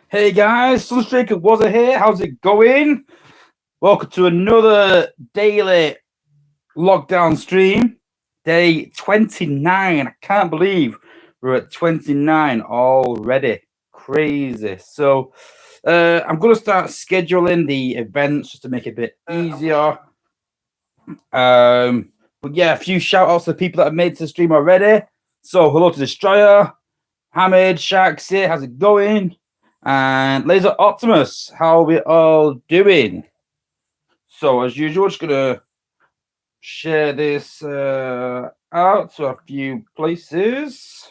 Hey guys, Sunstreaker Wozza here. How's it going? Welcome to another daily lockdown stream. Day 29. I can't believe we're at 29 already. Crazy. So I'm going to start scheduling the events just to make it a bit easier. But yeah, a few shout outs to the people that have made it to the stream already. So hello to Destroyer, Hamid, Shark, how's it going? And Laser Optimus, how are we all doing? So as usual, just gonna share this out to a few places.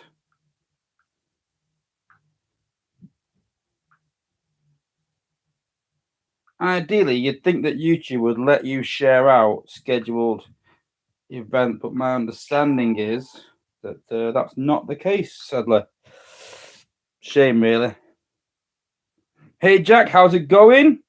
Ideally, you'd think that YouTube would let you share out scheduled event, but my understanding is that that's not the case, sadly. Shame, really. Hey Jack, how's it going?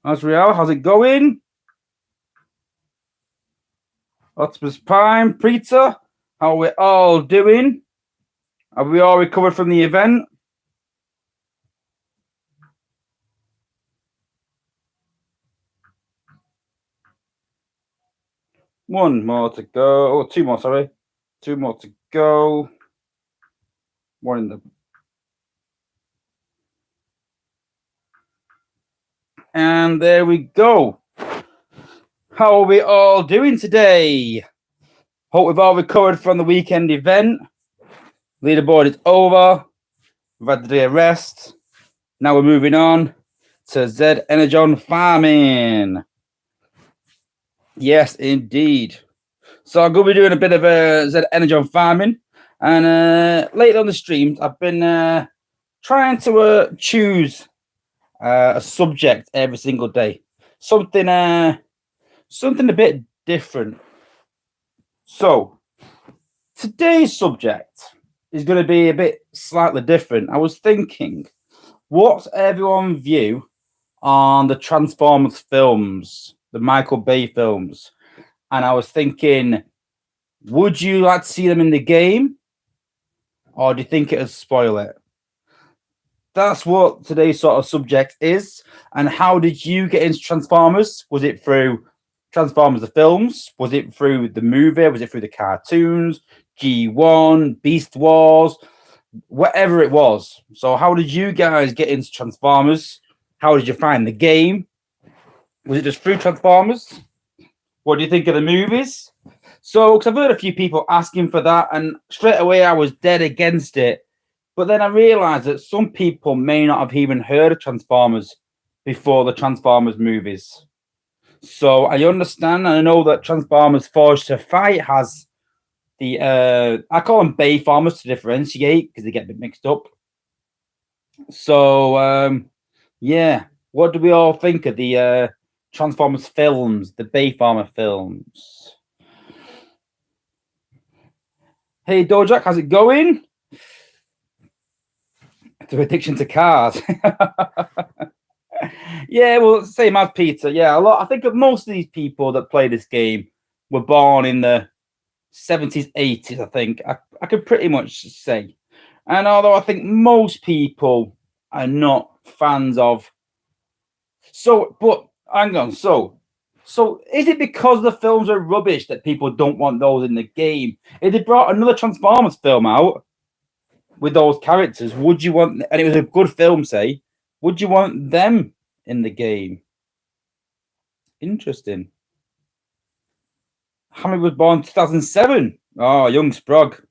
Asriel, how's it going? Optimus Prime, Preeta, how are we all doing? Have we all recovered from the event? One more to go. Oh, two more, sorry. Two more to go. One in the... And there we go. How are we all doing today? Hope we've all recovered from the weekend event. Leaderboard is over. We've had the day of rest. Now we're moving on to Z Energon farming. Yes, indeed. So I'm going to be doing a bit of a Z Energon farming. And later on the streams, I've been trying to choose a subject every single day. Something a bit different. So today's subject is going to be a bit slightly different. I was thinking, what's everyone's view on the Transformers films, the Michael Bay films? And I was thinking, would you like to see them in the game? Or do you think it would spoil it? That's what today's sort of subject is. And how did you get into Transformers? Was it through Transformers the films? Was it through the movie? Was it through the cartoons? G1, Beast Wars, whatever it was. So how did you guys get into Transformers? How did you find the game? Was it just through Transformers? What do you think of the movies? So, because I've heard a few people asking for that, and straight away I was dead against it. But then I realized that some people may not have even heard of Transformers before the Transformers movies. So I understand, and I know that Transformers Forged to Fight has the I call them Bay Farmers to differentiate because they get a bit mixed up. So yeah, what do we all think of the Transformers films, the Bay Farmer films? Hey Dojak, how's it going? To addiction to cars. Yeah, well, same as Peter. Yeah, I think of most of these people that play this game were born in the 70s, 80s, I think. I could pretty much say. And although I think most people are not fans of... So, but hang on. So is it because the films are rubbish that people don't want those in the game? If they brought another Transformers film out with those characters, would you want... And it was a good film, say, would you want them in the game? Interesting. Hamid was born 2007. Oh, young Sprog.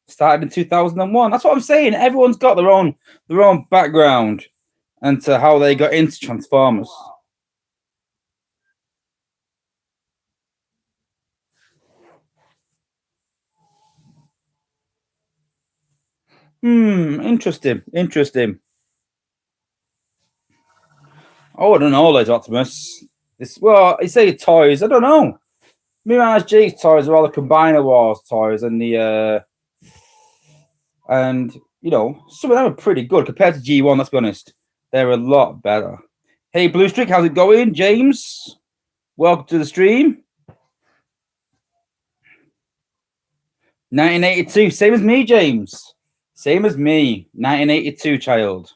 Started in 2001. That's what I'm saying. Everyone's got their own background and to how they got into Transformers. Interesting. Oh, I don't know, Les Optimus. Well, you say toys. I don't know. Mirage G's toys are all the Combiner Wars toys and the and some of them are pretty good compared to G1. Let's be honest, they're a lot better. Hey, Blue Streak, how's it going, James? Welcome to the stream. 1982, same as me, James. Same as me. 1982, child.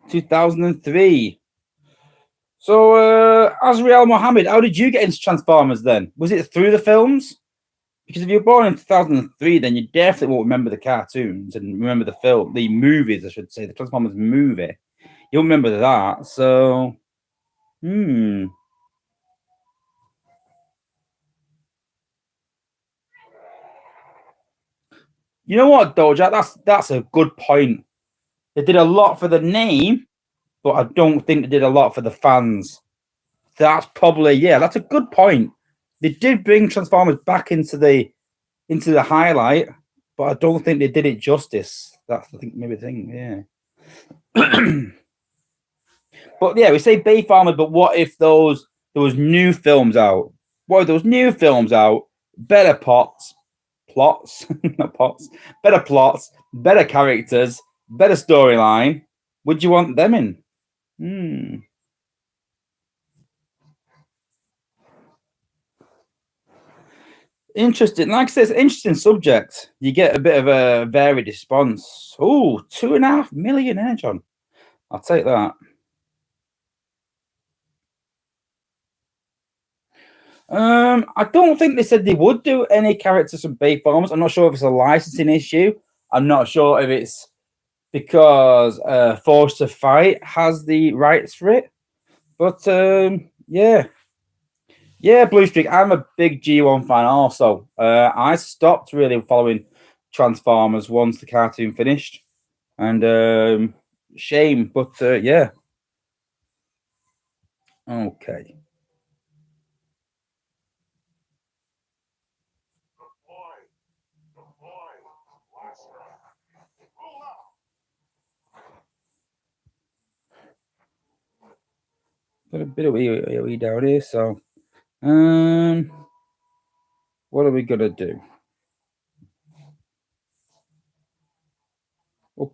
2003. So, Azrael Mohammed, how did you get into Transformers then? Was it through the films? Because if you were born in 2003, then you definitely won't remember the cartoons and remember the movies, I should say, the Transformers movie. You'll remember that. So, You know what, though, Jack? That's a good point. They did a lot for the name, but I don't think they did a lot for the fans. That's probably that's a good point. They did bring Transformers back into the highlight, but I don't think they did it justice. That's maybe the thing, yeah. But yeah, we say Bayfarmers, but what if there was new films out? What if those new films out? Better plots, not pots, better plots, better characters, better storyline. Would you want them in? Interesting. Like I said, it's an interesting subject. You get a bit of a varied response. Oh, 2.5 million Energon. I'll take that. I don't think they said they would do any characters from Bayformers. I'm not sure if it's a licensing issue. I'm not sure if it's because Force to Fight has the rights for it. But yeah, Blue Streak. I'm a big G1 fan also. I stopped really following Transformers once the cartoon finished, and shame, but yeah. Okay. Got a bit of wee down here, so what are we gonna do? We'll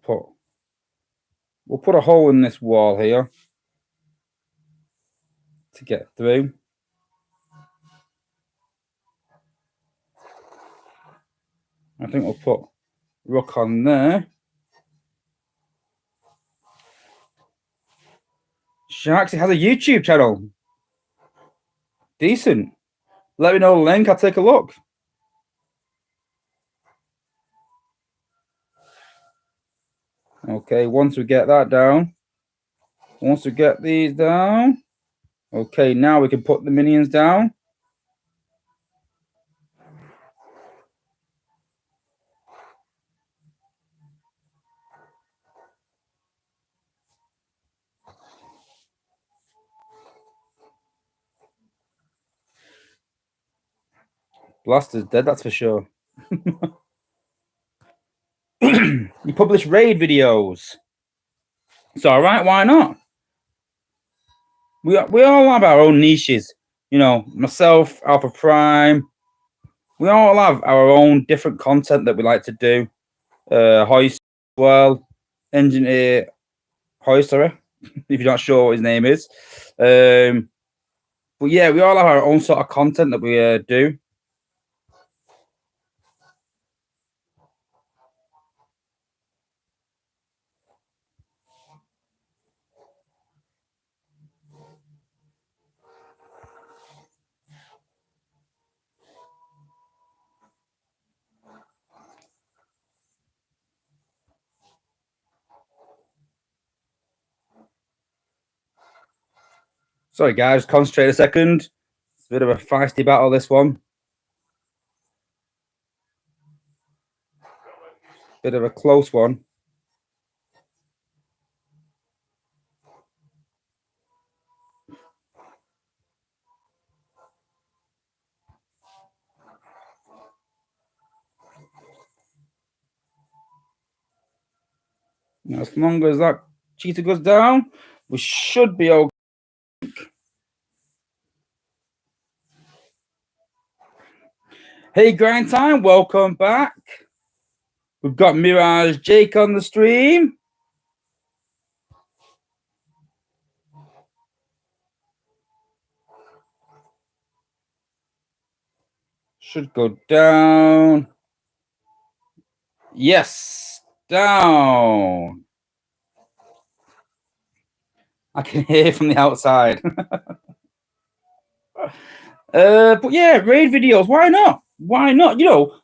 put a hole in this wall here to get through. I think we'll put Rook on there. Sharks, it has a YouTube channel. Decent. Let me know the link. I'll take a look. Okay, once we get that down, once we get these down, okay, now we can put the minions down. Blaster's dead, that's for sure. You publish raid videos. It's all right. Why not? We all have our own niches. Myself, Alpha Prime. We all have our own different content that we like to do. Hoist, well, engineer Hoist, sorry, if you're not sure what his name is. But yeah, we all have our own sort of content that we do. Sorry, guys, concentrate a second. It's a bit of a feisty battle, this one. Bit of a close one. As long as that cheetah goes down, we should be okay. Hey, Grind Time, welcome back. We've got Mirage Jake on the stream. Should go down. Yes, down. I can hear from the outside. But yeah, raid videos. Why not? Why not? You know,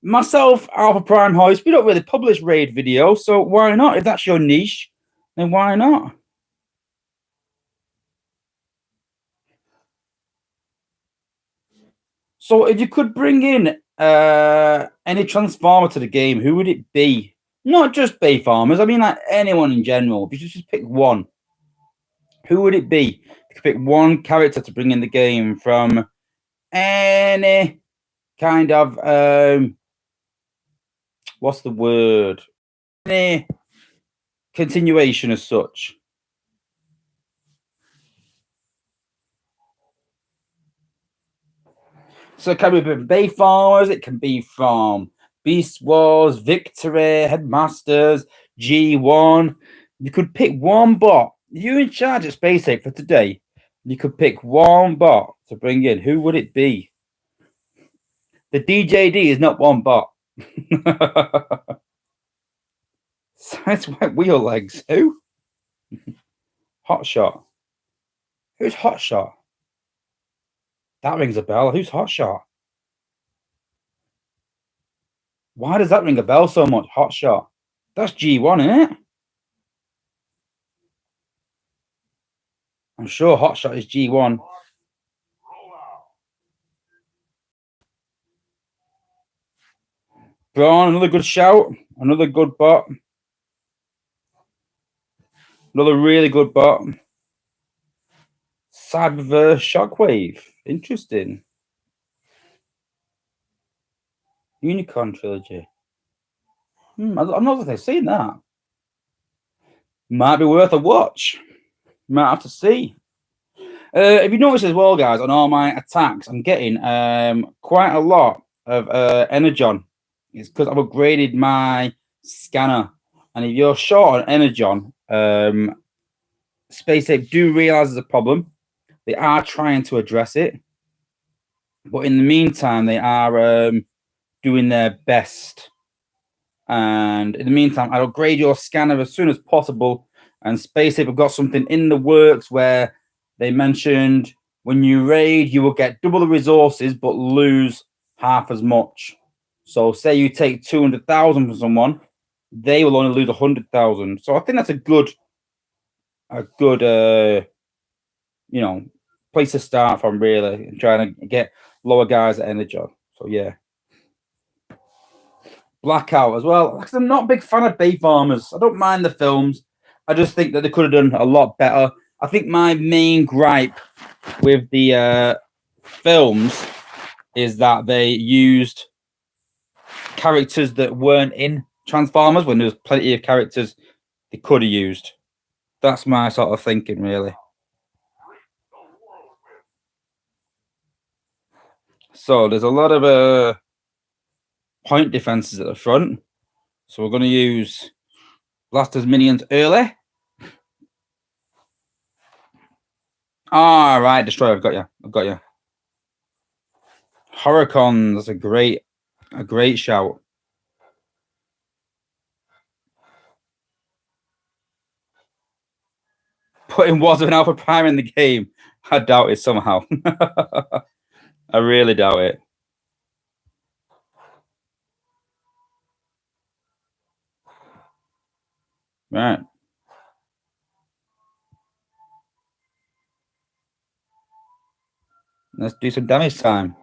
myself, Alpha Prime Hoist, we don't really publish raid videos, so why not? If that's your niche, then why not? So if you could bring in any transformer to the game, who would it be? Not just Bay Farmers. I mean, like anyone in general. If you could just pick one, who would it be? You could pick one character to bring in the game from any kind of what's the word? Any continuation as such. So it can be from Bay Farmers, it can be from Beast Wars, Victory, Headmasters, G1. You could pick one bot. You're in charge at Space 8 for today. You could pick one bot to bring in. Who would it be? The DJD is not one bot. Sides white wheel legs. Who? Hotshot. Who's Hotshot? That rings a bell. Who's Hotshot? Why does that ring a bell so much? Hotshot. That's G1, isn't it? I'm sure Hotshot is G1. Braun, another good shout. Another good bot. Another really good bot. Cyberverse Shockwave. Interesting. Unicorn Trilogy. I'm not seen that. Might be worth a watch. Might have to see. If you notice as well, guys, on all my attacks, I'm getting quite a lot of Energon. It's because I've upgraded my scanner. And if you're short on Energon, Space Ape do realize there's a problem. They are trying to address it. But in the meantime, they are doing their best. And in the meantime, I'll upgrade your scanner as soon as possible. And Space Ape have got something in the works where they mentioned when you raid, you will get double the resources but lose half as much. So say you take 200,000 from someone, they will only lose 100,000. So I think that's a good you know, place to start from, really, trying to get lower guys at Energon. So yeah. Blackout as well. Because I'm not a big fan of Bay Farmers. I don't mind the films. I just think that they could have done a lot better. I think my main gripe with the films is that they used characters that weren't in Transformers when there was plenty of characters they could have used. That's my sort of thinking, really. So there's a lot of point defenses at the front. So we're going to use Blaster's minions early. All right, Destroyer, I've got you. Horicon, that's a great shout. Putting Wozza and Alpha Prime in the game. I doubt it somehow. I really doubt it. Right. Let's do some damage time.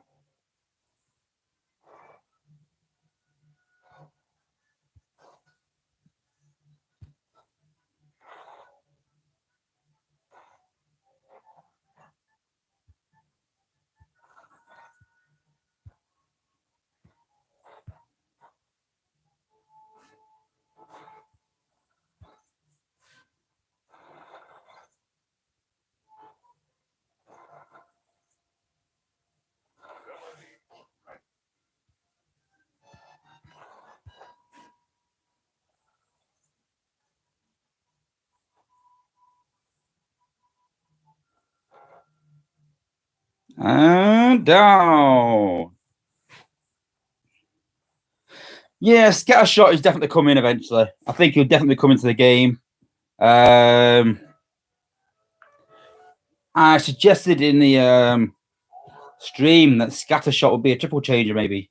And down. Yeah, scatter shot is definitely coming eventually. I think he'll definitely come into the game. I suggested in the stream that scatter shot would be a triple changer, maybe.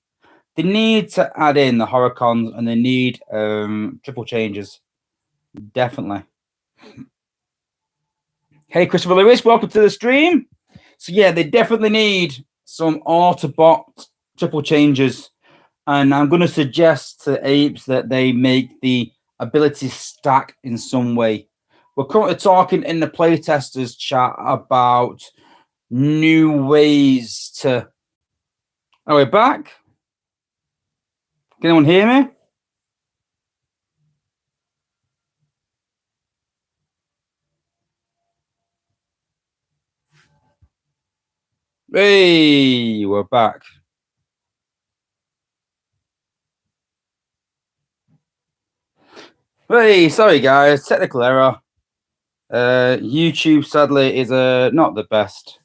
They need to add in the Horicons and they need triple changes. Definitely. Hey, Christopher Lewis, welcome to the stream. So yeah, they definitely need some Autobot triple changes. And I'm going to suggest to Apes that they make the ability stack in some way. We're currently talking in the playtesters chat about new ways to... Oh, we're back? Can anyone hear me? Hey, we're back. Hey, sorry guys, technical error. YouTube sadly is not the best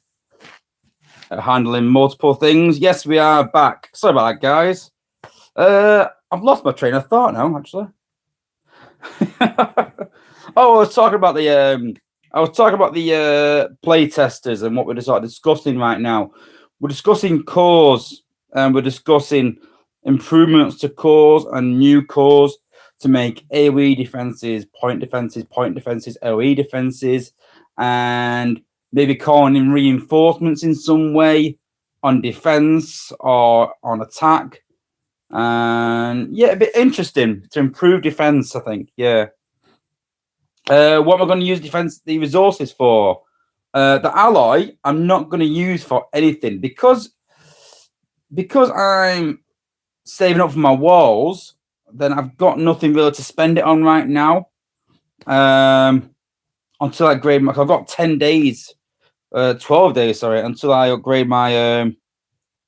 at handling multiple things. Yes, we are back. Sorry about that, guys. I've lost my train of thought now, actually. Oh, I was talking about the play testers and what we're discussing right now. We're discussing cores and we're discussing improvements to cores and new cores to make AoE defenses, point defenses, AoE defenses, and maybe calling in reinforcements in some way on defense or on attack. And yeah, a bit interesting to improve defense, I think. Yeah. What am I going to use the resources for? The alloy, I'm not going to use for anything because I'm saving up for my walls. Then I've got nothing really to spend it on right now. Until I upgrade I've got 10 days, 12 days, sorry, until I upgrade my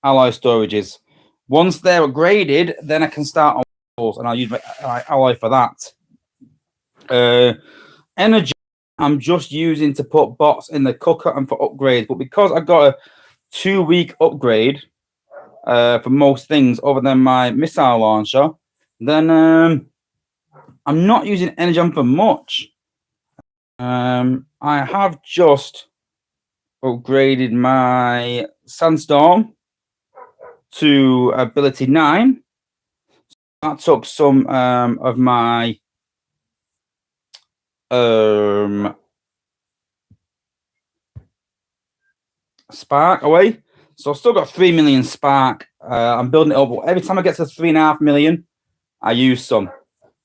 alloy storages. Once they're upgraded, then I can start on walls, and I'll use my alloy for that. Energy, I'm just using to put bots in the cooker and for upgrades, but because I got a 2-week upgrade for most things other than my missile launcher, then I'm not using Energon for much. I have just upgraded my Sandstorm to ability 9. That took some of my spark away. So I've still got 3 million spark. I'm building it up. Every time I get to 3.5 million, I use some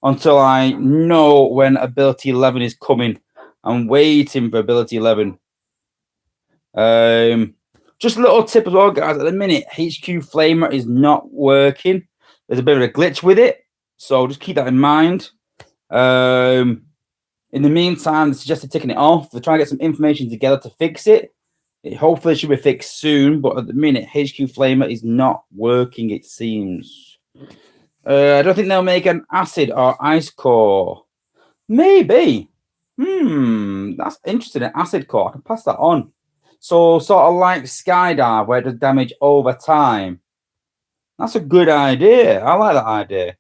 until I know when ability 11 is coming. I'm waiting for ability 11. Just a little tip as well, guys. At the minute, HQ Flamer is not working. There's a bit of a glitch with it, so just keep that in mind. In the meantime, I suggested taking it off. They're trying to get some information together to fix it. It hopefully should be fixed soon, but at the minute, HQ Flamer is not working, it seems. I don't think they'll make an acid or ice core. Maybe. That's interesting. An acid core. I can pass that on. So sort of like Skydive, where it does damage over time. That's a good idea. I like that idea.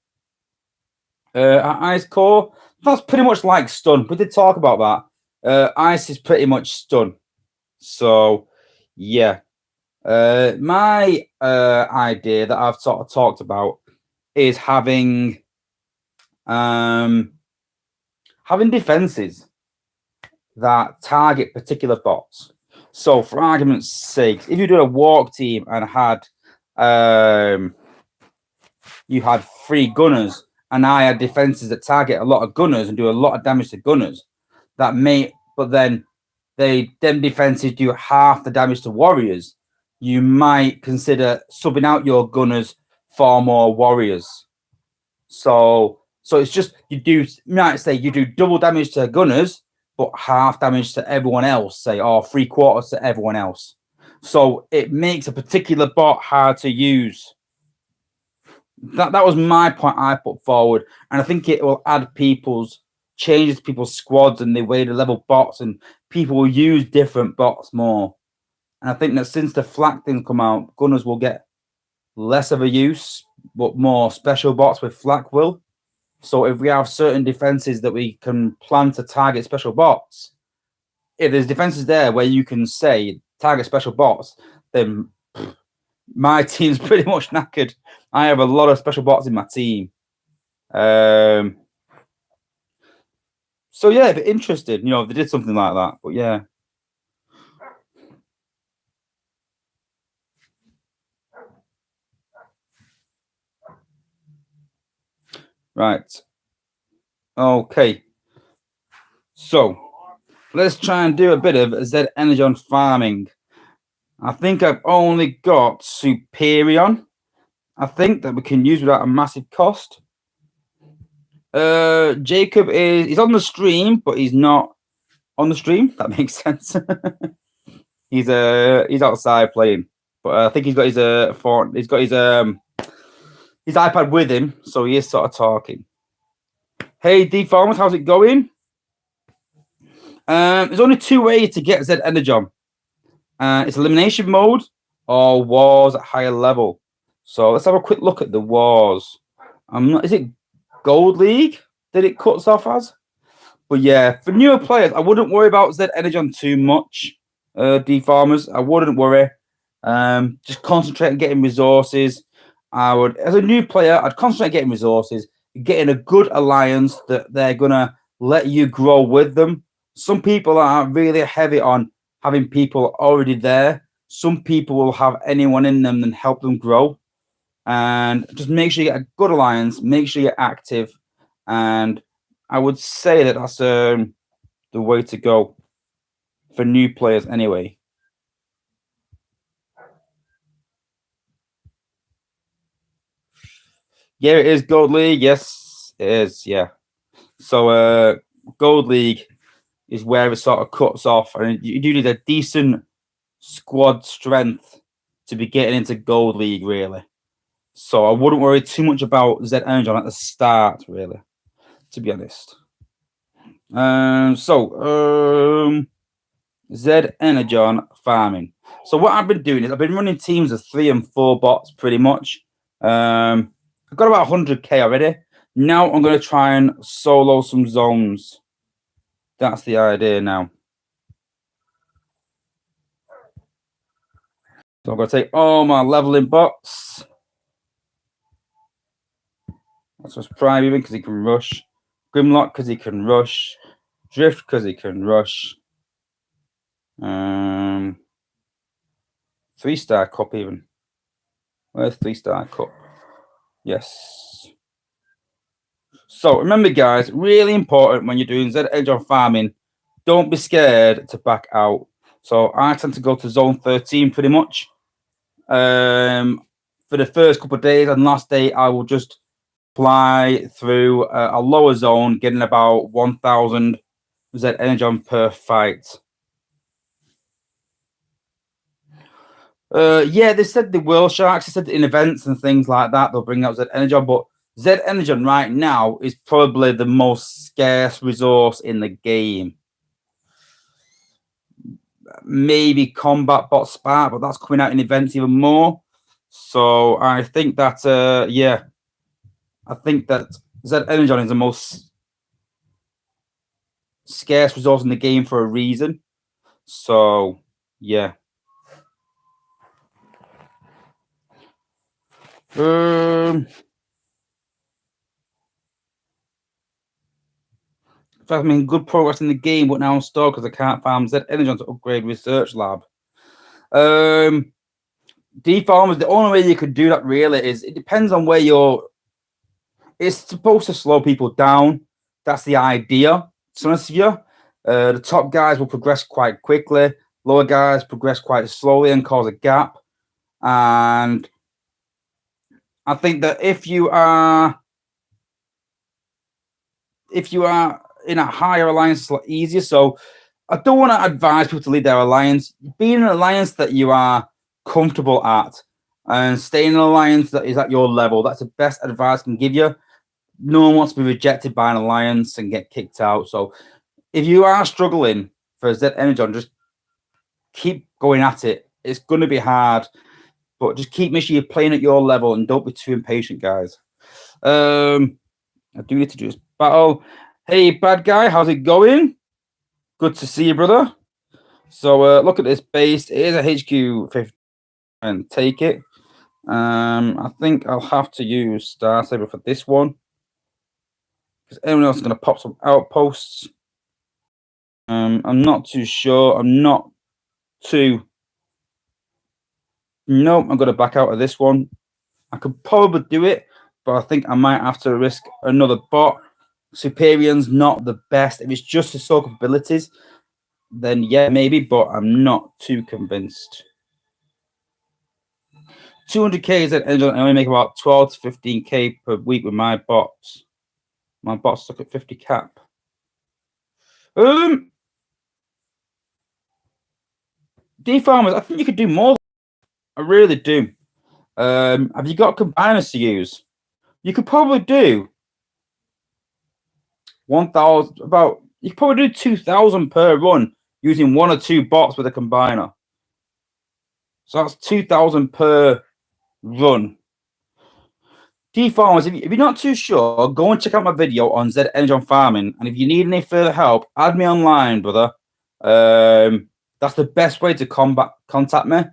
Ice core, that's pretty much like stun. We did talk about that. Ice is pretty much stun. So, yeah. My idea that I've sort of talked about is having defenses that target particular bots. So, for argument's sake, if you do a walk team and you had 3 gunners, and I had defenses that target a lot of gunners and do a lot of damage to gunners, but then them defenses do half the damage to warriors, you might consider subbing out your gunners for more warriors. So it's just you do double damage to gunners, but half damage to everyone else, say, or 3/4 to everyone else. So it makes a particular bot hard to use. That was my point I put forward, and I think it will add changes to people's squads and the way to level bots, and people will use different bots more. And I think that since the flak thing come out, gunners will get less of a use, but more special bots with flak will. So if we have certain defenses that we can plan to target special bots, if there's defenses there where you can say target special bots, then my team's pretty much knackered. I have a lot of special bots in my team. So yeah, if you're interested, you know, if they did something like that. But yeah. Right. Okay. So let's try and do a bit of Z Energon farming. I think I've only got Superion. I think that we can use without a massive cost. Jacob he's on the stream, but he's not on the stream. That makes sense. he's outside playing, but I think he's got his his iPad with him, so he is sort of talking. Hey, D-Farmers, how's it going? There's only two ways to get Z Energon. It's elimination mode or wars at higher level. So let's have a quick look at the wars. Is it Gold League that it cuts off as? But yeah, for newer players, I wouldn't worry about Z Energon too much. D-Farmers, I wouldn't worry. Just concentrate on getting resources. As a new player, I'd concentrate on getting resources, getting a good alliance that they're gonna let you grow with them. Some people are really heavy on having people already there. Some people will have anyone in them and help them grow. And just make sure you get a good alliance, make sure you're active. And I would say that that's the way to go for new players anyway. Yeah, it is Gold League. Yes, it is. Yeah. So Gold League is where it sort of cuts off. And you do need a decent squad strength to be getting into Gold League, really. So I wouldn't worry too much about Z Energon at the start, really, to be honest. Z Energon farming. So what I've been doing is I've been running teams of 3 and 4 bots pretty much. I've got about 100k already. Now I'm going to try and solo some zones. That's the idea now. So I'm going to take all my leveling bots. Let's just Prime even because he can rush. Grimlock because he can rush. Drift because he can rush. 3-star cup even. Where's 3-star cup? Yes. So remember, guys, really important when you're doing Z Energon farming, don't be scared to back out. So I tend to go to zone 13 pretty much. For the first couple of days, and last day I will just fly through a lower zone, getting about 1,000 Z Energon per fight. Yeah, they said the Whale Sharks. They said in events and things like that they'll bring out Z Energon, but Z Energon right now is probably the most scarce resource in the game. Maybe Combat Bot Spark, but that's coming out in events even more. So I think that yeah, I think that Z Energon is the most scarce resource in the game for a reason. So yeah. I'm making good progress in the game, but now I'm stuck because I can't farm Z Energon to upgrade research lab. D-Farmers, the only way you could do that really is it depends on where you're. It's supposed to slow people down. That's the idea. To be honest with you, the top guys will progress quite quickly. Lower guys progress quite slowly and cause a gap. And I think that if you are in a higher alliance, it's a lot easier. So I don't want to advise people to leave their alliance. Be in an alliance that you are comfortable at and stay in an alliance that is at your level. That's the best advice I can give you. No one wants to be rejected by an alliance and get kicked out. So if you are struggling for Z Energon, just keep going at it. It's going to be hard, but just making sure you're playing at your level and don't be too impatient, guys. I do need to do this battle. Hey, bad guy, how's it going? Good to see you, brother. So look at this base. It is a HQ 50 and take it. I think I'll have to use Star Saber for this one because everyone else is going to pop some outposts. I'm not too sure. Nope, I'm going to back out of this one. I could probably do it, but I think I might have to risk another bot. Superion's not the best. If it's just the soak abilities, then yeah, maybe, but I'm not too convinced. 200k is at Energon. I only make about 12 to 15k per week with my bots. My bot's stuck at 50 cap. D-farmers, I think you could do more. I really do. Have you got combiners to use? You could probably do 1,000, about, you could probably do 2,000 per run using 1 or 2 bots with a combiner. So that's 2,000 per run. D-farmers, if you're not too sure, go and check out my video on Z Energon farming. And if you need any further help, add me online, brother. That's the best way to contact me.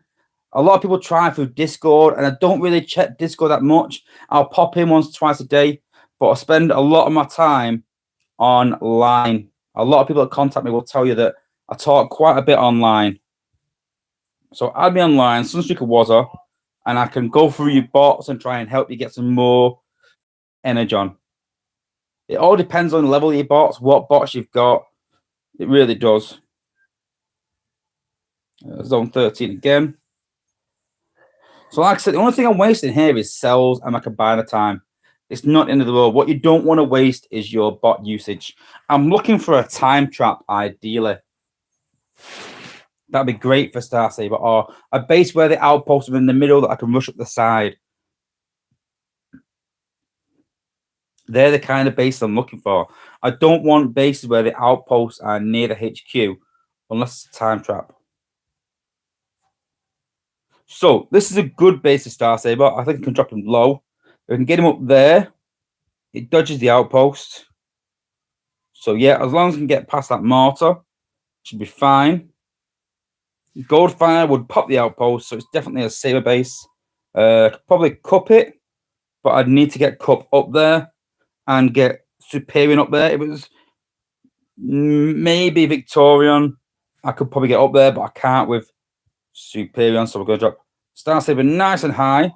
A lot of people try through Discord, and I don't really check Discord that much. I'll pop in once, twice a day, but I spend a lot of my time online. A lot of people that contact me will tell you that I talk quite a bit online. So add me online, Sunstreaker Wozza, and I can go through your bots and try and help you get some more Energon. It all depends on the level of your bots, what bots you've got. It really does. Zone 13 again. So like I said, the only thing I'm wasting here is cells and my combiner time. It's not the end of the world. What you don't want to waste is your bot usage. I'm looking for a time trap, ideally. That'd be great for Star Saber, or a base where the outposts are in the middle that I can rush up the side. They're the kind of bases I'm looking for. I don't want bases where the outposts are near the HQ, unless it's a time trap. So this is a good base to Star Saber. I think I can drop him low. We can get him up there. It dodges the outpost. So yeah, as long as we can get past that mortar, should be fine. Goldfire would pop the outpost, so it's definitely a saber base. Could probably cup it, but I'd need to get cup up there and get Superior up there. It was maybe Victorian. I could probably get up there, but I can't with Superior, so we're going to drop Star Saber nice and high.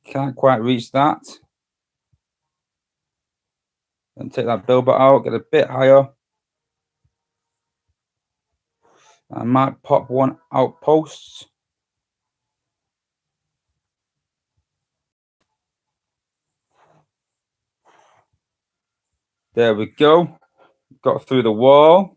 Can't quite reach that. And take that Bilbot out, get a bit higher. I might pop one outpost. There we go. Got through the wall.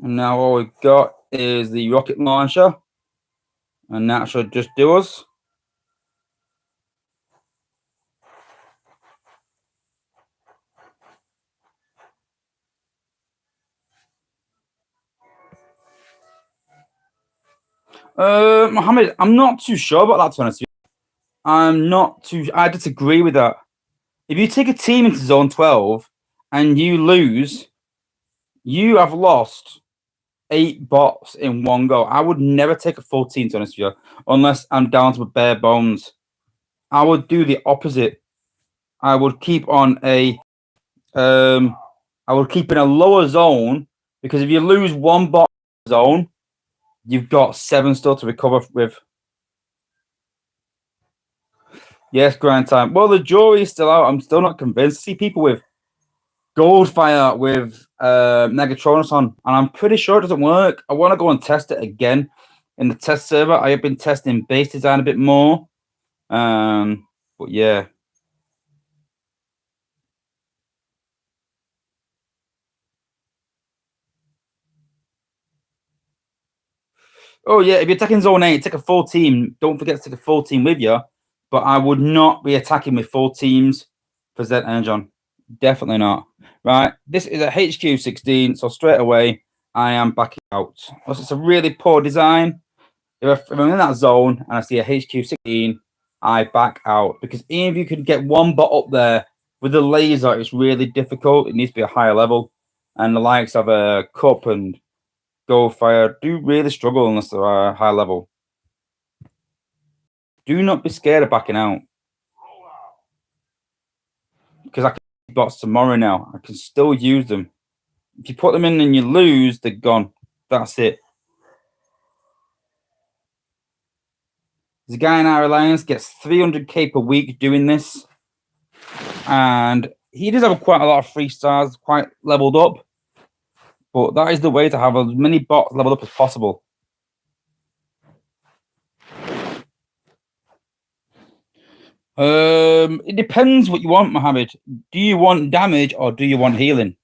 And now all we've got is the rocket launcher. And that should just do us. Mohammed, I'm not too sure about that, to be honest with you. I'm not too. I disagree with that. If you take a team into zone 12 and you lose, you have lost 8 bots in one go. I would never take a full team, to be honest with you, unless I'm down to bare bones. I would do the opposite. I would keep on a I would keep in a lower zone, because if you lose one bot zone, you've got 7 still to recover with. Yes, grind time. Well, the jury's still out. I'm still not convinced. I see people with Goldfire with Negatronus on, and I'm pretty sure it doesn't work. I want to go and test it again in the test server. I have been testing base design a bit more. But yeah. Oh yeah, if you're attacking zone 8, take a full team. Don't forget to take a full team with you. But I would not be attacking with full teams for Z Energon. Definitely not. Right, this is a HQ 16, so straight away I am backing out. It's a really poor design. If I'm in that zone and I see a HQ 16, I back out. Because even if you can get one bot up there with the laser, it's really difficult. It needs to be a higher level. And the likes of a Cup and Goldfire do really struggle unless they're a high level. Do not be scared of backing out. Because I can use bots tomorrow now. I can still use them. If you put them in and you lose, they're gone. That's it. There's a guy in our alliance gets 300k per week doing this. And he does have quite a lot of 3 stars, quite leveled up. But that is the way to have as many bots leveled up as possible. It depends what you want, Mohammed. Do you want damage or do you want healing?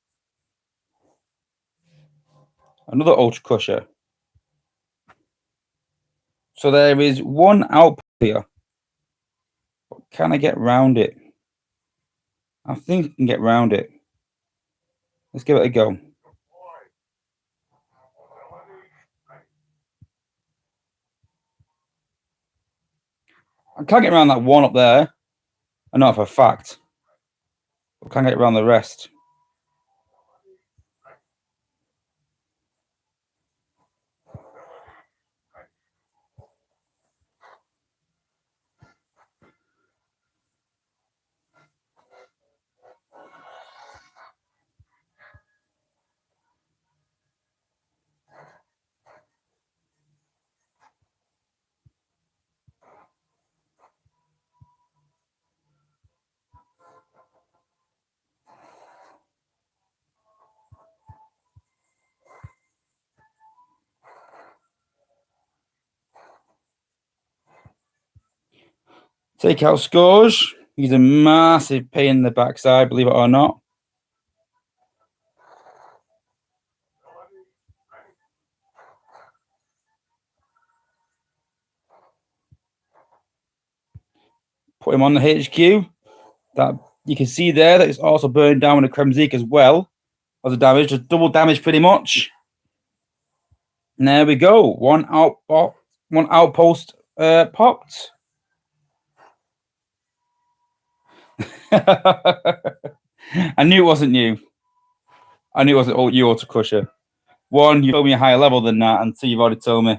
Another Ultra Crusher. So there is one out here. But can I get round it? I think I can get round it. Let's give it a go. I can't get around that one up there. I know for a fact. I can't get around the rest. Take out Scourge. He's a massive pain in the backside, believe it or not. Put him on the HQ. That you can see there that it's also burned down with a Kremzik as well as a damage, just double damage pretty much. And there we go. One outpost popped. I knew it wasn't you. I knew it wasn't you, Ultra Crusher. One, you told me a higher level than that, and two, you've already told me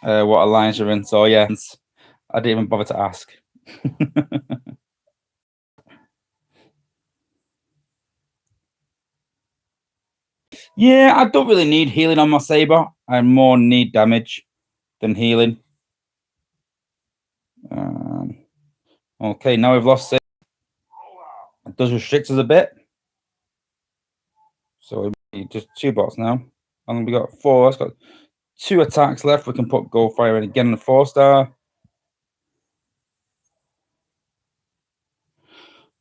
what alliance you're in. So yeah, I didn't even bother to ask. Yeah, I don't really need healing on my Saber. I more need damage than healing. Okay, now we've lost Saber. It does restrict us a bit. So just 2 bots now. And we got 4. It's got 2 attacks left. We can put Goldfire in again on a 4-star.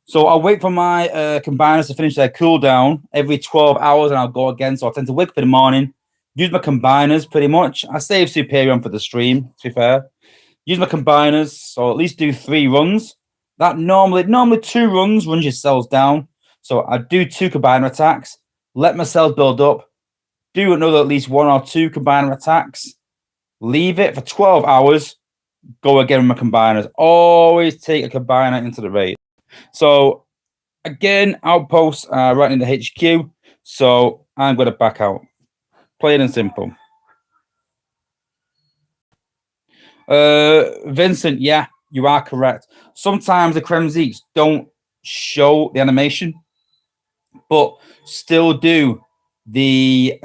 So I'll wait for my combiners to finish their cooldown every 12 hours and I'll go again. So I tend to wake up in the morning, use my combiners pretty much. I save Superior for the stream, to be fair. Use my combiners, so at least do 3 runs. That normally 2 runs your cells down. So I do 2 combiner attacks, let my cells build up, do another at least 1 or 2 combiner attacks, leave it for 12 hours, go again with my combiners. Always take a combiner into the raid. So again, outposts are right in the HQ. So I'm going to back out. Plain and simple. Vincent, yeah, you are correct. Sometimes the Kremziks don't show the animation, but still do the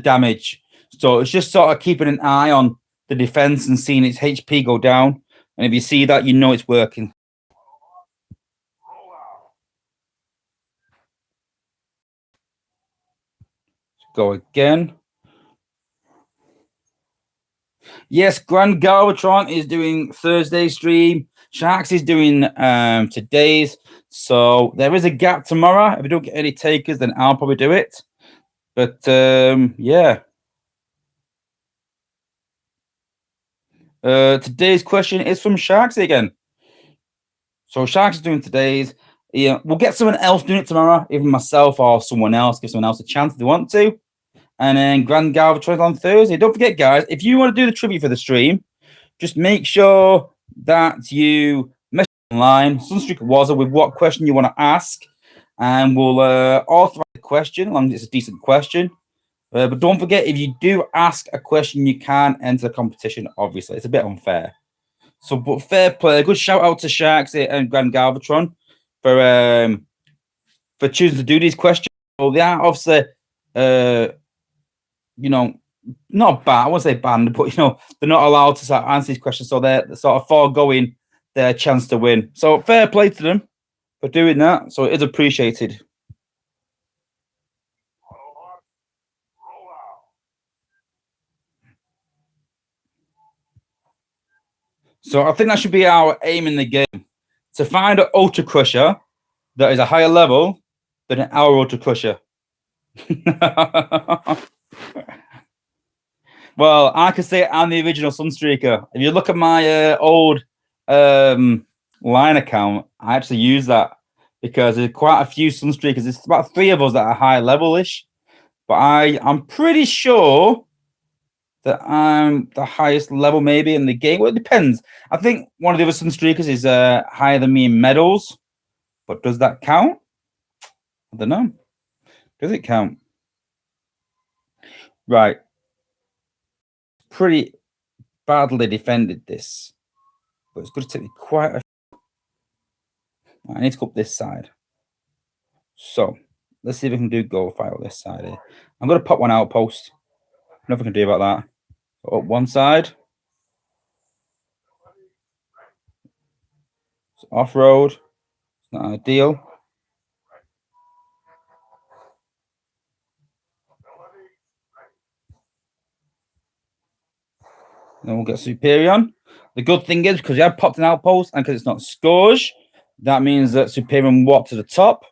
damage. So it's just sort of keeping an eye on the defense and seeing its HP go down. And if you see that, you know it's working. Go again. Yes, Grand Galvatron is doing Thursday stream. Sharks is doing today's. So there is a gap tomorrow. If we don't get any takers, then I'll probably do it. But yeah. Today's question is from Sharksy again. So Sharks is doing today's. Yeah, we'll get someone else doing it tomorrow, even myself or someone else. Give someone else a chance if they want to. And then Grand Galvatron on Thursday. Don't forget, guys, if you want to do the tribute for the stream, just make sure that you message online, Sunstreaker Wozza, with what question you want to ask, and we'll authorize the question, as long as it's a decent question. But don't forget, if you do ask a question, you can enter the competition, obviously. It's a bit unfair. So, but fair play. Good shout out to Sharks and Grand Galvatron for choosing to do these questions. So they are obviously, not bad. I won't say banned, but they're not allowed to answer these questions, so they're sort of foregoing their chance to win. So fair play to them for doing that. So it is appreciated. So I think that should be our aim in the game, to find an Ultra Crusher that is a higher level than our Ultra Crusher. Well, I can say I'm the original Sunstreaker. If you look at my old line account, I actually use that because there's quite a few Sunstreakers. There's about 3 of us that are high level-ish, but I'm pretty sure that I'm the highest level maybe in the game. Well, it depends. I think one of the other Sunstreakers is higher than me in medals, but does that count? I don't know. Does it count? Right. Pretty badly defended this, but it's going to take me quite a... I need to go up this side. So let's see if we can do gold file this side here. I'm going to pop one outpost. Nothing I can do about that. Up one side. It's off-road. It's not ideal. Then we'll get Superion. The good thing is, because we have popped an outpost and because it's not Scourge, that means that Superion walk to the top.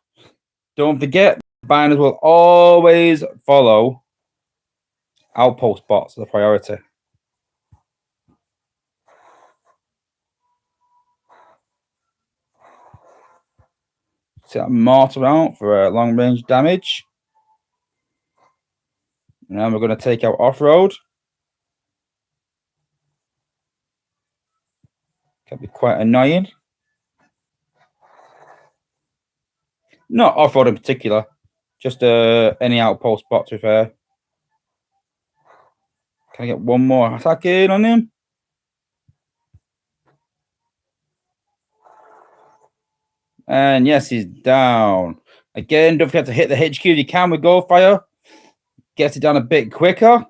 Don't forget, binders will always follow outpost bots as a priority. See that mortar out for long range damage. Now we're going to take out off-road. Can be quite annoying. Not off-road in particular, just any outpost bot to be fair. Can I get one more attack in on him? And yes, he's down. Again, don't forget to hit the HQ if you can with Gold Fire. Gets it down a bit quicker.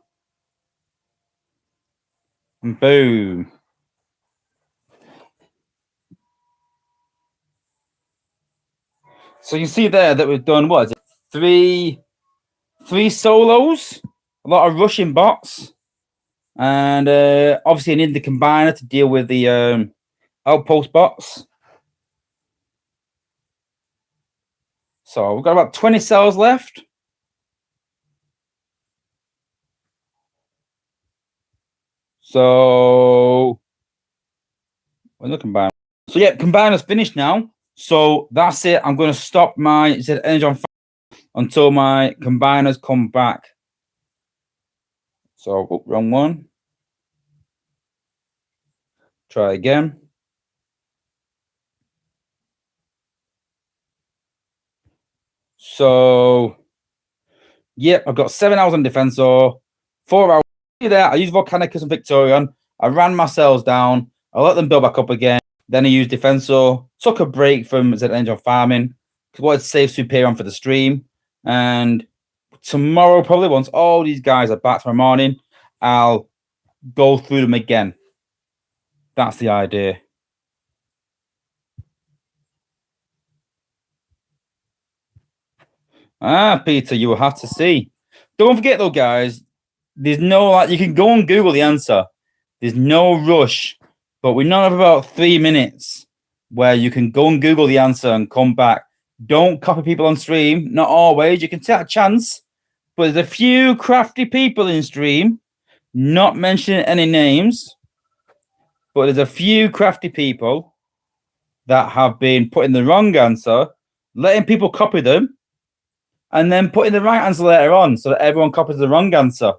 And boom. So you see there that we've done, what is it? Three solos, a lot of rushing bots, and obviously I need the combiner to deal with the outpost bots. So we've got about 20 cells left. So where's the combiner? So yeah, combiner's finished now. So that's it. I'm going to stop my Energon until my combiners come back. So oh, wrong one. Try again. So yeah, I've got 7 hours on Defensor, 4 hours there. I used Volcanicus and Victorion. I ran my cells down. I let them build back up again. Then I used Defensor, took a break from Energon farming because I wanted to save Superion for the stream. And tomorrow, probably once all these guys are back tomorrow morning, I'll go through them again. That's the idea. Peter, you will have to see. Don't forget though, guys, there's no you can go and Google the answer. There's no rush, but we now have about 3 minutes where you can go and Google the answer and come back. Don't copy people on stream. Not always. You can take a chance, but there's a few crafty people in stream, not mentioning any names, But there's a few crafty people that have been putting the wrong answer, letting people copy them, and then putting the right answer later on so that everyone copies the wrong answer.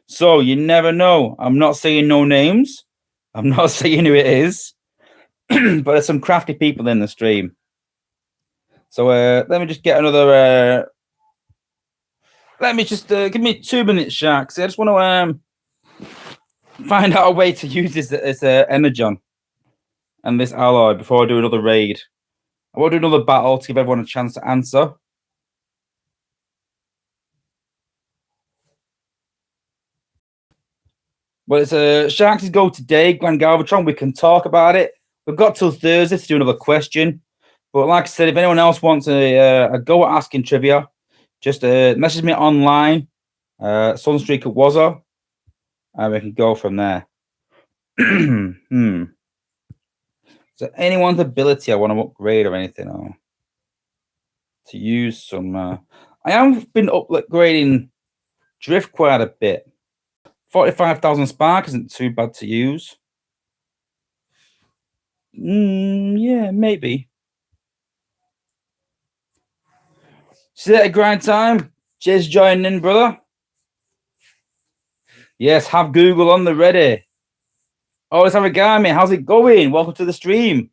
So you never know. I'm not saying no names. I'm not saying who it is. But there's some crafty people in the stream. So let me just get another... let me just... give me 2 minutes, Sharks. I just want to find out a way to use this Energon and this alloy before I do another raid. I want to do another battle to give everyone a chance to answer. But it's Sharks' go today, Grand Galvatron. We can talk about it. We've got till Thursday to do another question. But like I said, if anyone else wants a go at asking trivia, just message me online, Sunstreaker Wozza, and we can go from there. Is there anyone's ability I want to upgrade or anything? Or to use some... I have been upgrading Drift quite a bit. 45,000 spark isn't too bad to use. Yeah, maybe. See that at grind time? Just joining in, brother. Yes, have Google on the ready. Oh, let's have a guy, mate. How's it going? Welcome to the stream.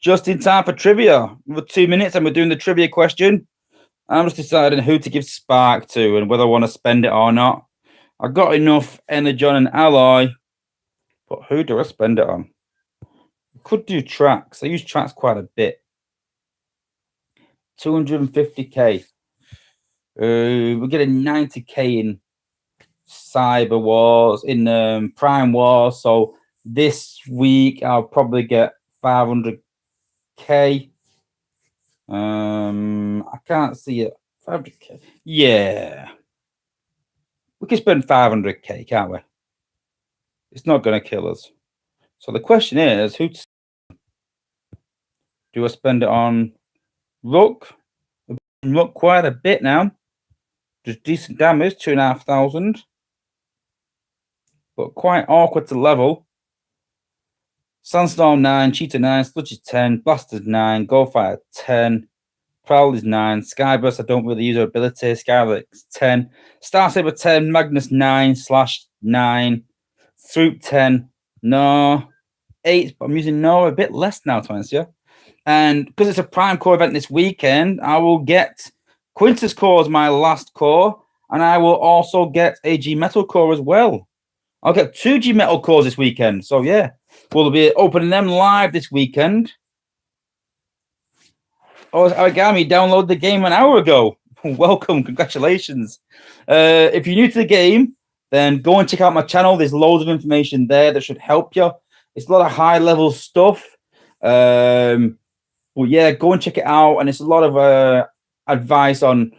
Just in time for trivia. We're 2 minutes and we're doing the trivia question. I'm just deciding who to give spark to and whether I want to spend it or not. I got enough Energon and alloy, but who do I spend it on? I could do tracks. I use tracks quite a bit. 250k. We're getting 90k in Cyber Wars, in Prime Wars. So this week I'll probably get 500k. I can't see it. 500k. Yeah. We can spend 500k, can't we? It's not going to kill us. So the question is, who do I spend it on? Rook. Rook quite a bit now. Just decent damage, 2,500. But quite awkward to level. Sandstorm 9, Cheetah 9, Sludge is 10, Blasters 9, Goldfire 10, Prowl is 9, Skyburst, I don't really use her ability, Skylick's 10, Starsaber 10, Magnus 9/9, Swoop 10, no, 8, but I'm using no a bit less now, Twancia. And because it's a Prime Core event this weekend, I will get Quintus Core as my last core, and I will also get a G Metal Core as well. I'll get 2 G Metal Cores this weekend, so yeah. We'll be opening them live this weekend. Oh, Origami downloaded the game an hour ago. Welcome, congratulations. If you're new to the game, then go and check out my channel. There's loads of information there that should help you. It's a lot of high-level stuff. But yeah, go and check it out. And it's a lot of advice on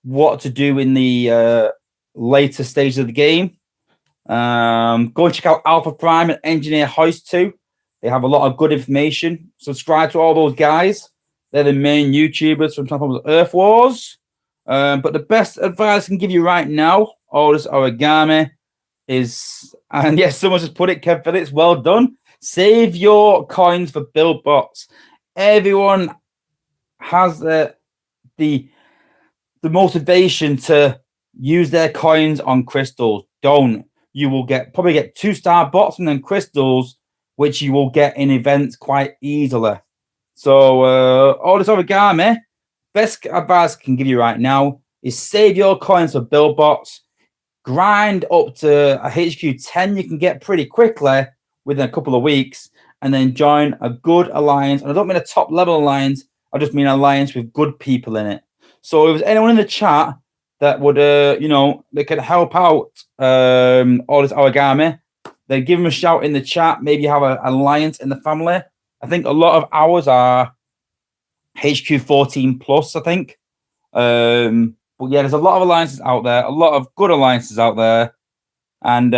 what to do in the later stages of the game. Go and check out Alpha Prime and Engineer Hoist 2. They have a lot of good information. Subscribe to all those guys. They're the main YouTubers from Top of Earth Wars. But the best advice I can give you right now, all this origami, is, and yes, someone just put it, Kev Phillips, well done. Save your coins for build bots. Everyone has the motivation to use their coins on crystals. Don't. You will probably get 2-star bots and then crystals, which you will get in events quite easily. So all this origami, best advice I can give you right now is save your coins for build bots. Grind up to a HQ 10 you can get pretty quickly within a couple of weeks, and then join a good alliance. And I don't mean a top level alliance, I just mean an alliance with good people in it. So if there's anyone in the chat that would, they could help out all this origami, then give them a shout in the chat. Maybe you have an alliance in the family. I think a lot of ours are HQ 14 plus, I think. But yeah, there's a lot of alliances out there, a lot of good alliances out there. And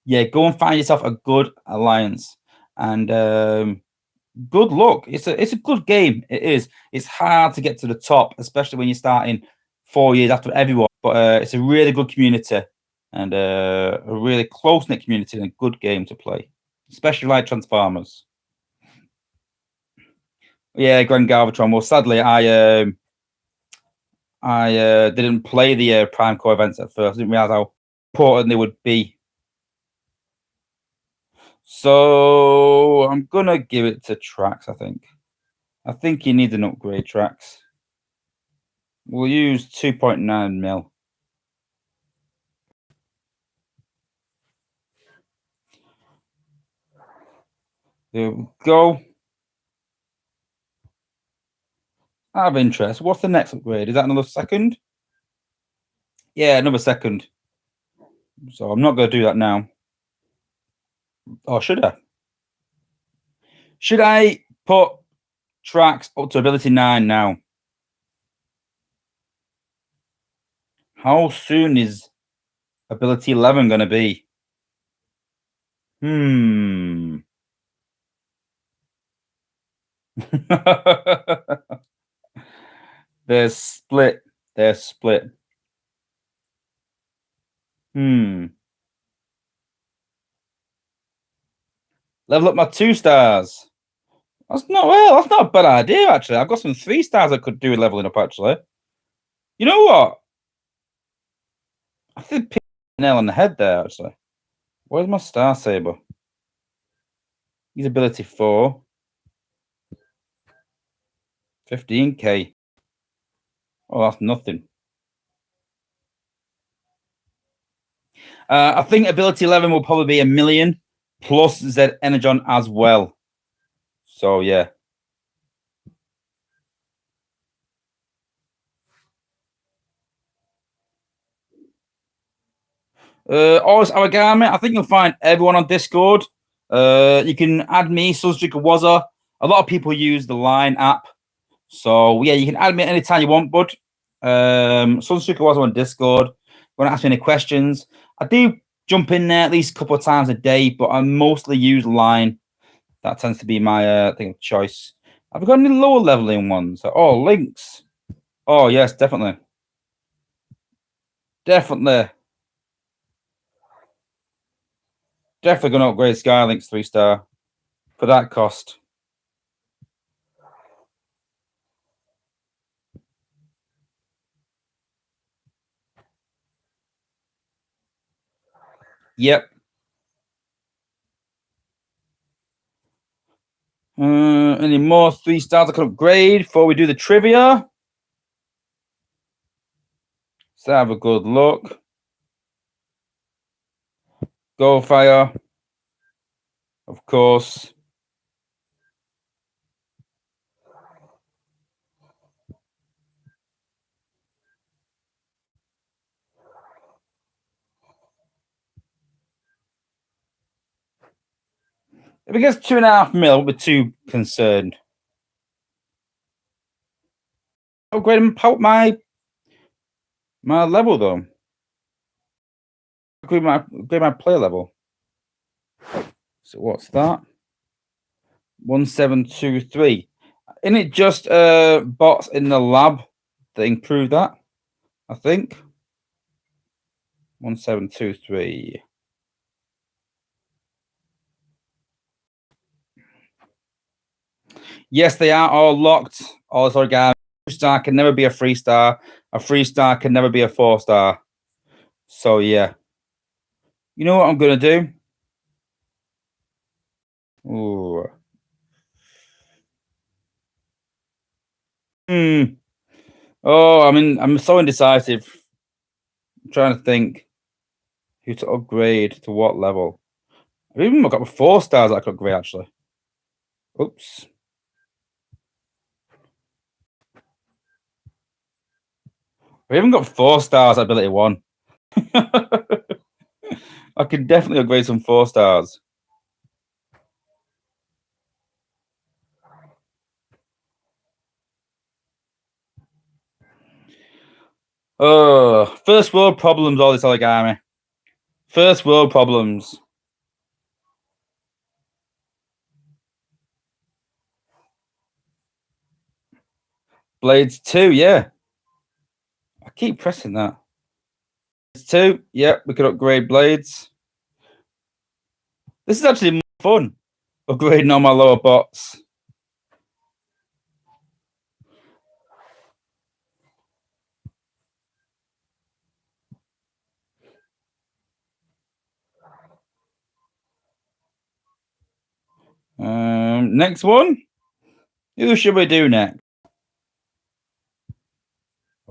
yeah, go and find yourself a good alliance. And good luck. It's a good game. It is. It's hard to get to the top, especially when you're starting 4 years after everyone. But it's a really good community and a really close-knit community and a good game to play. especially like Transformers. Yeah, Grand Galvatron. Well, sadly, I didn't play the Prime Core events at first. I didn't realize how important they would be. So I'm gonna give it to Trax. I think he needs an upgrade. Trax. We'll use 2.9 mil. There we go. Out of interest, what's the next upgrade? Is that another second? Yeah, another second. So I'm not going to do that now. Or should I? Should I put Trax up to ability 9 now? How soon is ability 11 going to be? They're split. They're split. Level up my 2 stars. That's not a bad idea, actually. I've got some 3 stars I could do with leveling up, actually. You know what? I think pick a nail on the head there, actually. Where's my Star Saber? He's ability 4. 15k. Oh, that's nothing. I think ability 11 will probably be 1 million plus Z Energon as well. So, yeah. Always Origami. I think you'll find everyone on Discord. You can add me, Sunstreaker Wozza. A lot of people use the Line app. So, yeah, you can add me anytime you want, bud. Sunstreaker Wozza on Discord. Want to ask me any questions? I do jump in there at least a couple of times a day, but I mostly use Line. That tends to be my thing of choice. Have we got any lower leveling ones? Oh, links. Oh, yes, definitely. Definitely going to upgrade Skylinks 3-star for that cost. Yep. Any more 3-stars I can upgrade before we do the trivia? Let's have a good look. Go Fire. Of course. If it gets 2.5 mil, we're too concerned. Upgrade my level though. Upgrade my player level. So what's that? 1723. Isn't it just bots in the lab that improve that? I think 1723. Yes, they are all locked. All this origami. 2-star can never be a 3-star. A 3-star can never be a 4-star. So yeah. You know what I'm gonna do? Ooh. Oh, I'm so indecisive. I'm trying to think who to upgrade to what level. I've even got 4 stars I could upgrade actually. Oops. I've even got 4 stars at ability 1. I can definitely upgrade some 4 stars. Oh, first world problems, all this origami. First world problems. Blades 2, yeah. I keep pressing that. Blades 2, yeah, we could upgrade blades. This is actually more fun upgrading all my lower bots. Next one. Who should we do next?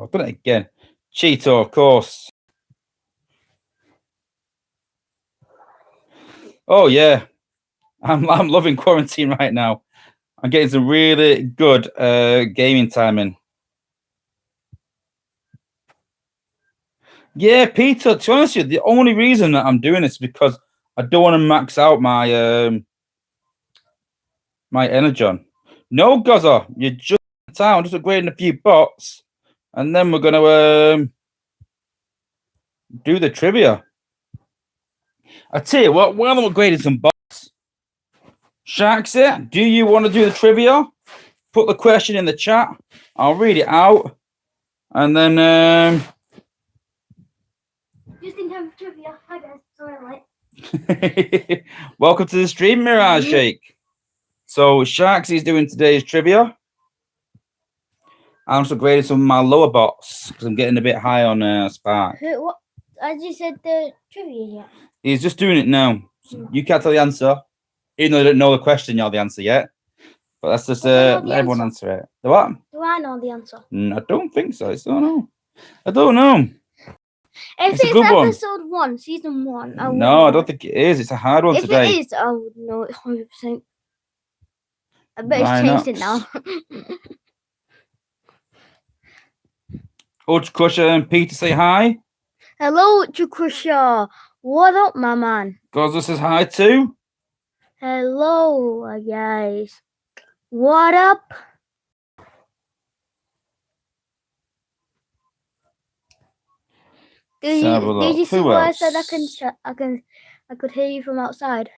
I've done it again. Cheeto, of course. Oh yeah, I'm loving quarantine right now. I'm getting some really good gaming time in. Yeah, Peter. To be honest with you, the only reason that I'm doing this is because I don't want to max out my my Energon. No, Gozza, you're just in town, just upgrading a few bots, and then we're gonna do the trivia. I tell you what, while I'm upgrading some bots, Sharks it. Do you want to do the trivia? Put the question in the chat. I'll read it out, and then Just in time for trivia. Hi guys, sorry I'm late. welcome to the stream, Mirage Shake. So Sharks is doing today's trivia. I'm just upgrading some of my lower bots because I'm getting a bit high on Spark. What? I just said the trivia yet. He's just doing it now. You can't tell the answer, even though they don't know the question. You're the answer yet, but that's just let everyone answer it. The what? Do I know the answer? I don't think so. I don't know. I don't know. If it's episode 1, season 1, no, I don't think it is. It's a hard one today. If it is, I would know it 100%. I bet it's changed it now. Ultra Crusher and Peter say hi. Hello, Ultra Crusher. What up, my man? Gozza says hi too. Hello, guys. What up? Did you see what I said? I could hear you from outside.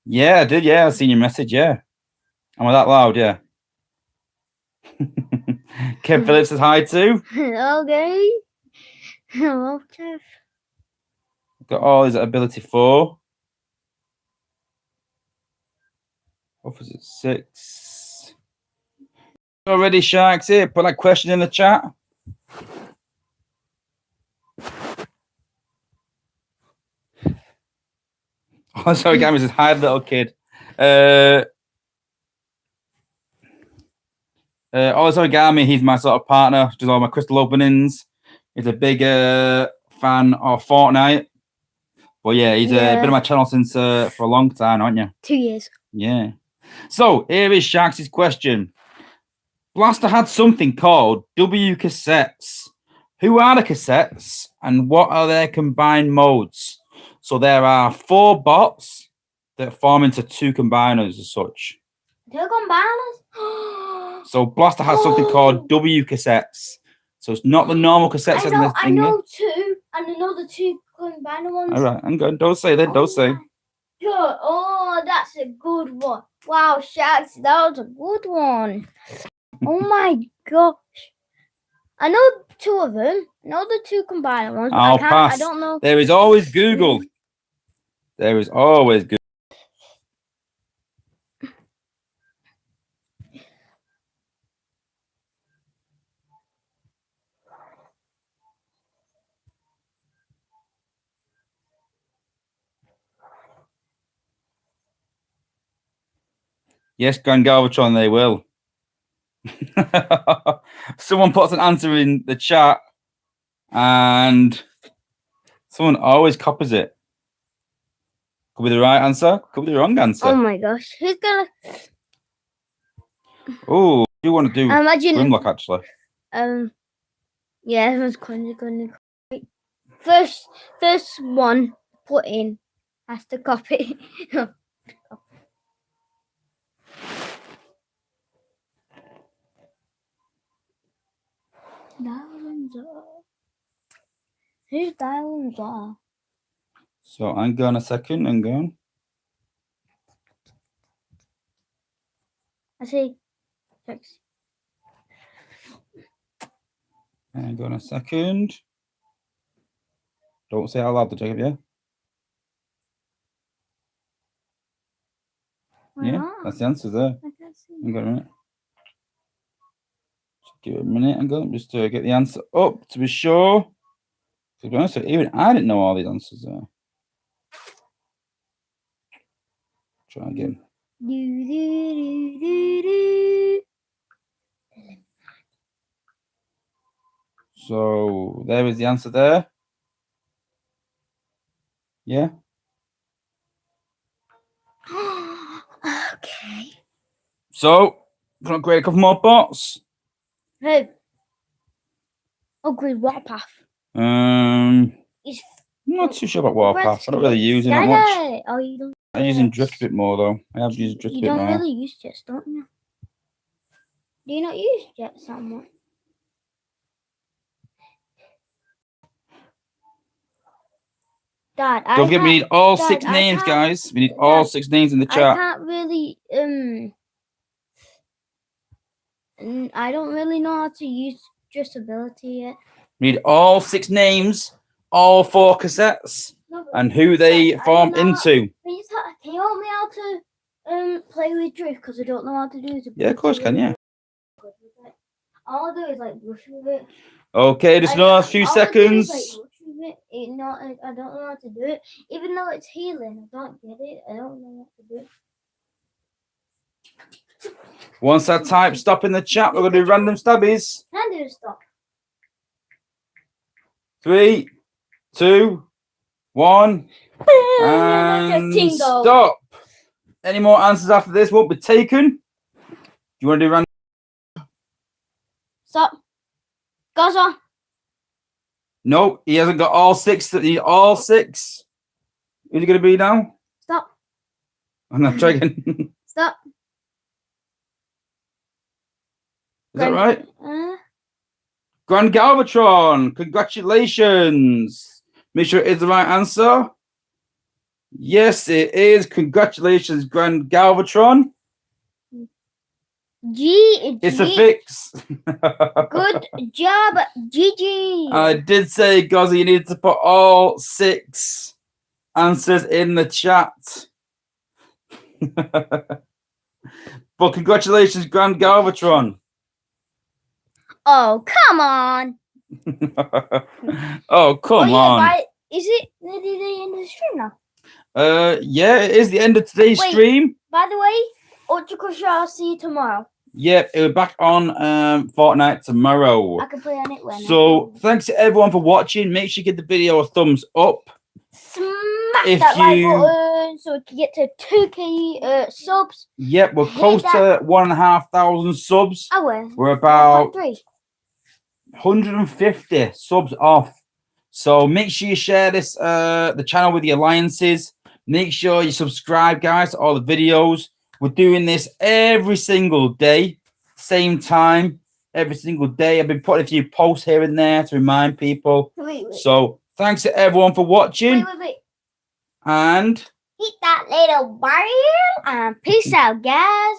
Yeah, I did. Yeah, I seen your message. Yeah, am I that loud? Yeah. Kev Phillips says hi too. Okay. Hello, Kev. Got all his ability 4. Opposite 6. Already, Sharks here. Put that question in the chat. Oh, sorry, Gammy says hi, little kid. Origami, he's my sort of partner, does all my crystal openings. He's a big fan of Fortnite. But yeah, he's been on my channel since for a long time, aren't you? 2 years. Yeah. So here is Sharks' question. Blaster had something called W cassettes. Who are the cassettes and what are their combined modes? So there are 4 bots that form into 2 combiners as such. 2 combiners? So Blaster has something called W cassettes. So it's not the normal cassettes. I know 2, and another 2 combiner ones. All right, I'm good. Don't say that. Don't say. God. Oh, that's a good one. Wow, Sharks, that was a good one. Oh my gosh. I know 2 of them. I know the 2 combiner ones. I'll pass. I don't know. There is always Google. There is always Google. Yes, Grand Galvatron, they will. Someone puts an answer in the chat and someone always copies it. Could be the right answer, could be the wrong answer. Oh my gosh. Who's gonna... Oh, you want to do Grimlock actually? Yeah, everyone's going to... First one put in has to copy. Who's Diamonds? So I'm going a second. I'm going. I see. Thanks. I'm going a second. Don't say out loud, the Jacob, yeah? Why Yeah, not? that's the answer there. I can't see. Hang on a minute. Just give it a minute. I'm going just to get the answer up to be sure. To be honest, even I didn't know all these answers there. Try again. Do, do, do, do. So there is the answer there. Yeah. Okay. So gonna create a couple more bots. Hey. Upgrade Warpath. I'm Is not too sure about Warpath. I don't really use it that much. Oh, you don't. I'm using Drift a bit more though. I have used Drift a You bit don't more. really use jets, don't you? Do you not use jets that much? Dad, Don't forget, we need all Dad, 6 I names, can't- guys. We need all Dad, 6 names in the I chat. can't really I don't really know how to use ability yet. We need all 6 names, all 4 cassettes, No, but and who they Dad, form I don't know- into. Can you help me how to play with drift? Because I don't know how to do it. Yeah, of course, can you? All I do is like rush with it. Okay, just another few all I do is, seconds. like, rush with it. I don't know how to do it. Even though it's healing, I don't get it. I don't know how to do it. Once I type stop in the chat, we're going to do random stabbies. Can I do stop? 3, 2, 1, and stop. Any more answers after this won't be taken. Do you want to do random? Stop. Gaza. No, he hasn't got all 6. He need all 6. Who's it going to be now? Stop. I'm not trying. Stop. Is that right? Uh, Grand Galvatron, congratulations. Make sure it is the right answer. Yes, it is. Congratulations, Grand Galvatron. It's a fix. Good job, Gigi. I did say, Gozzy, you needed to put all 6 answers in the chat. But congratulations, Grand Galvatron. Oh, come on. Oh, come on. Is it nearly the end of the stream now? Yeah, it is the end of today's stream. By the way, Ultra Crusher, I'll see you tomorrow. Yep, we're back on Fortnite tomorrow. I can play on it when. So thanks to everyone for watching. Make sure you give the video a thumbs up. Smash that like button so we can get to 2k subs. Yep, we're close to 1,500 subs. We're about 150 subs off. So make sure you share this the channel with your alliances. Make sure you subscribe, guys, to all the videos. We're doing this every single day, same time, every single day. I've been putting a few posts here and there to remind people. So thanks to everyone for watching. And hit that little bell and peace out, guys.